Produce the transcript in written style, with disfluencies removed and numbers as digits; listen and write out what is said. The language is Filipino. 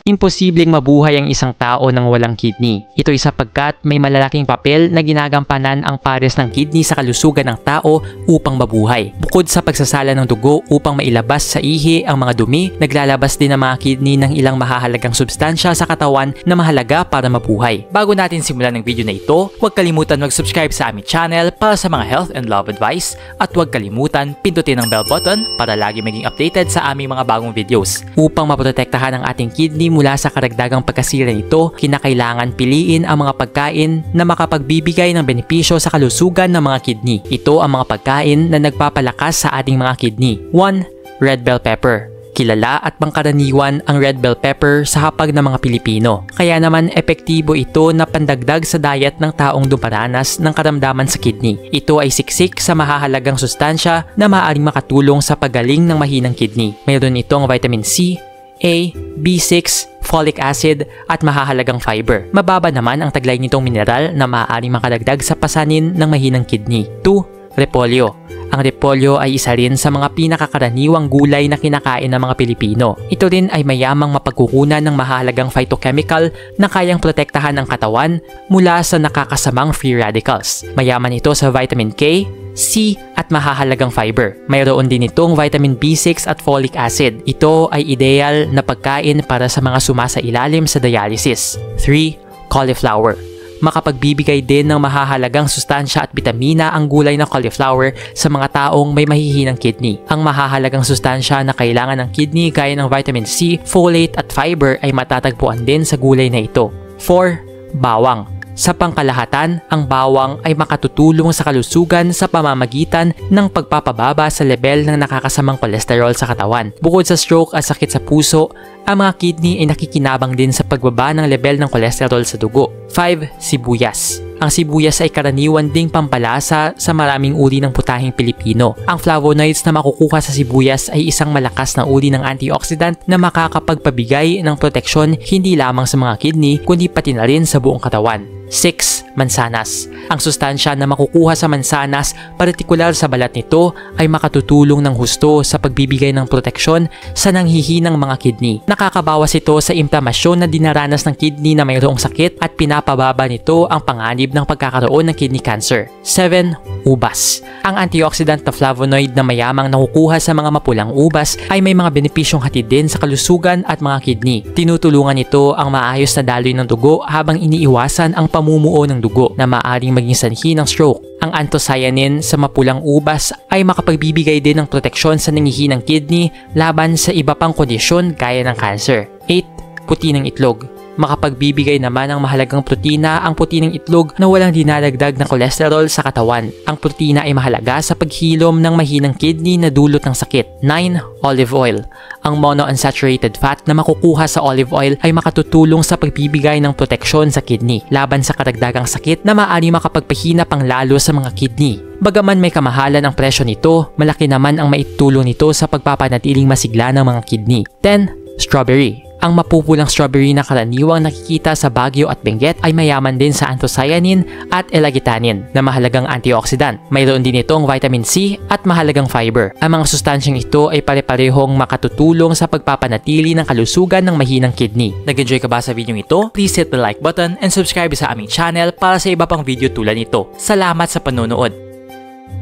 imposibleng mabuhay ang isang tao nang walang kidney. Ito ay sapagkat may malalaking papel na ginagampanan ang pares ng kidney sa kalusugan ng tao upang mabuhay. Bukod sa pagsasala ng dugo upang mailabas sa ihi ang mga dumi, naglalabas din ang mga kidney ng ilang mahahalagang substansya sa katawan na mahalaga para mabuhay. Bago natin simulan ang video na ito, huwag kalimutan mag-subscribe sa aming channel para sa mga health and love advice at huwag kalimutan pindutin ang bell button para lagi maging updated sa aming mga bagong videos. Upang maprotektahan ang ating kidney mula sa karagdagang pagkasira nito, kinakailangan piliin ang mga pagkain na makapagbibigay ng benepisyo sa kalusugan ng mga kidney. Ito ang mga pagkain na nagpapalakas sa ating mga kidney. 1. Red bell pepper. Kilala at pangkaraniwan ang red bell pepper sa hapag ng mga Pilipino. Kaya naman epektibo ito na pandagdag sa diet ng taong dumaranas ng karamdaman sa kidney. Ito ay siksik sa mahahalagang sustansya na maaaring makatulong sa paggaling ng mahinang kidney. Mayroon itong vitamin C, A, B6, folic acid at mahahalagang fiber. Mababa naman ang taglay nitong mineral na maaaring makadagdag sa pasanin ng mahinang kidney. 2. Repolyo. Ang repolyo ay isa rin sa mga pinakakaraniwang gulay na kinakain ng mga Pilipino. Ito rin ay mayamang mapagkukunan ng mahalagang phytochemical na kayang protektahan ang katawan mula sa nakakasamang free radicals. Mayaman ito sa vitamin K, C at mahahalagang fiber. Mayroon din itong vitamin B6 at folic acid. Ito ay ideal na pagkain para sa mga sumasailalim sa dialysis. 3. Cauliflower. Makapagbibigay din ng mahahalagang sustansya at bitamina ang gulay na cauliflower sa mga taong may mahihinang kidney. Ang mahahalagang sustansya na kailangan ng kidney gaya ng vitamin C, folate at fiber ay matatagpuan din sa gulay na ito. 4. Bawang. Sa pangkalahatan, ang bawang ay makatutulong sa kalusugan sa pamamagitan ng pagpapababa sa level ng nakakasamang kolesterol sa katawan. Bukod sa stroke at sakit sa puso, ang mga kidney ay nakikinabang din sa pagbaba ng level ng kolesterol sa dugo. 5. Sibuyas. Ang sibuyas ay karaniwan ding pampalasa sa maraming uri ng putahing Pilipino. Ang flavonoids na makukuha sa sibuyas ay isang malakas na uri ng antioxidant na makakapagpabigay ng proteksyon hindi lamang sa mga kidney kundi pati na rin sa buong katawan. 6. Mansanas. Ang sustansya na makukuha sa mansanas, partikular sa balat nito, ay makatutulong ng husto sa pagbibigay ng proteksyon sa nanghihinang mga kidney. Nakakabawas ito sa inflamasyon na dinaranas ng kidney na mayroong sakit at pinapababa nito ang panganib ng pagkakaroon ng kidney cancer. 7. Ubas. Ang antioxidant na flavonoid na mayamang nakukuha sa mga mapulang ubas ay may mga benepisyong hatid din sa kalusugan at mga kidney. Tinutulungan ito ang maayos na daloy ng dugo habang iniiwasan ang pamumuo ng dugo na maaaring maging sanhi ng stroke. Ang anthocyanin sa mapulang ubas ay makapagbibigay din ng proteksyon sa nangihinang kidney laban sa iba pang kondisyon gaya ng cancer. 8. Puti ng itlog. Makapagbibigay naman ng mahalagang protina ang puti ng itlog na walang dinadagdag na kolesterol sa katawan. Ang protina ay mahalaga sa paghilom ng mahinang kidney na dulot ng sakit. 9. Olive oil. Ang monounsaturated fat na makukuha sa olive oil ay makatutulong sa pagbibigay ng proteksyon sa kidney laban sa karagdagang sakit na maaari makapagpahina pang lalo sa mga kidney. Bagaman may kamahalan ang presyo nito, malaki naman ang maitulong nito sa pagpapanatiling masigla ng mga kidney. 10. Strawberry. Ang mapupulang strawberry na karaniwang nakikita sa Baguio at Benguet ay mayaman din sa anthocyanin at elagitanin na mahalagang antioxidant. Mayroon din itong vitamin C at mahalagang fiber. Ang mga sustansyang ito ay pare-parehong makatutulong sa pagpapanatili ng kalusugan ng mahinang kidney. Nag-enjoy ka ba sa video ito? Please hit the like button and subscribe sa aming channel para sa iba pang video tulad nito. Salamat sa panonood!